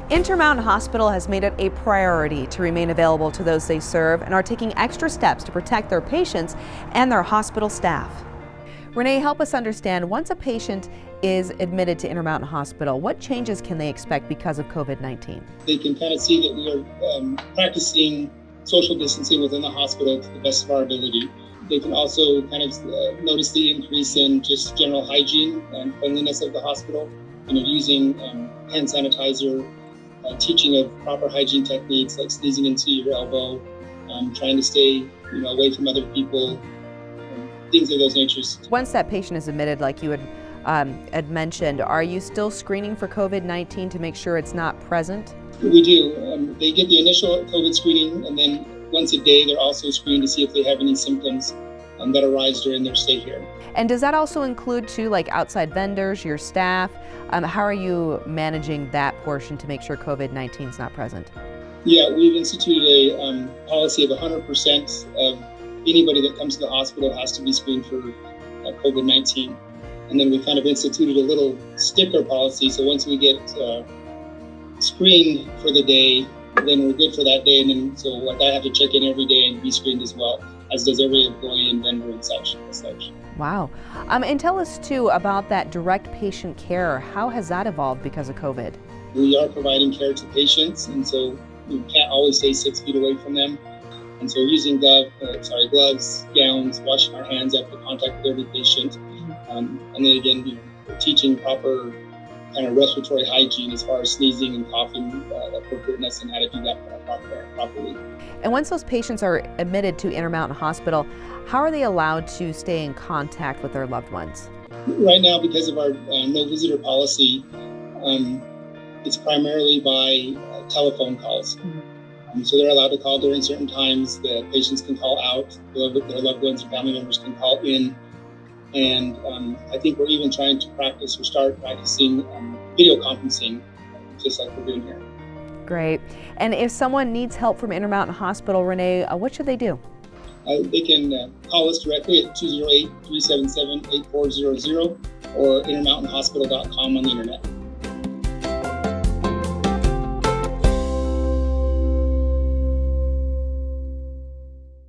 Intermountain Hospital has made it a priority to remain available to those they serve and are taking extra steps to protect their patients and their hospital staff. Renee, help us understand, once a patient is admitted to Intermountain Hospital, what changes can they expect because of COVID-19? They can kind of see that we are practicing social distancing within the hospital to the best of our ability. They can also kind of notice the increase in just general hygiene and cleanliness of the hospital, using hand sanitizer, teaching of proper hygiene techniques like sneezing into your elbow, trying to stay away from other people, things of those natures. Once that patient is admitted, like you had mentioned, are you still screening for COVID-19 to make sure it's not present? We do. They get the initial COVID screening, and then once a day they're also screened to see if they have any symptoms that arise during their stay here. And does that also include too, like outside vendors, your staff? How are you managing that portion to make sure COVID-19 is not present? Yeah, we've instituted a policy of 100% of anybody that comes to the hospital has to be screened for COVID-19. And then we kind of instituted a little sticker policy. So once we get screened for the day, then we're good for that day. And then so like I have to check in every day and be screened as well, as does every employee and vendor and such. Wow. And tell us too about that direct patient care. How has that evolved because of COVID? We are providing care to patients, and so we can't always stay 6 feet away from them. And so using gloves, gowns, washing our hands after contact with every patient. And then again, teaching proper kind of respiratory hygiene as far as sneezing and coughing, appropriateness, and how to do that properly. And once those patients are admitted to Intermountain Hospital, how are they allowed to stay in contact with their loved ones? Right now, because of our no visitor policy, it's primarily by telephone calls. So they're allowed to call during certain times. The patients can call out, their loved ones or family members can call in. And I think we're even trying to start practicing video conferencing, just like we're doing here. Great. And if someone needs help from Intermountain Hospital, Renee, what should they do? They can call us directly at 208-377-8400 or intermountainhospital.com on the internet.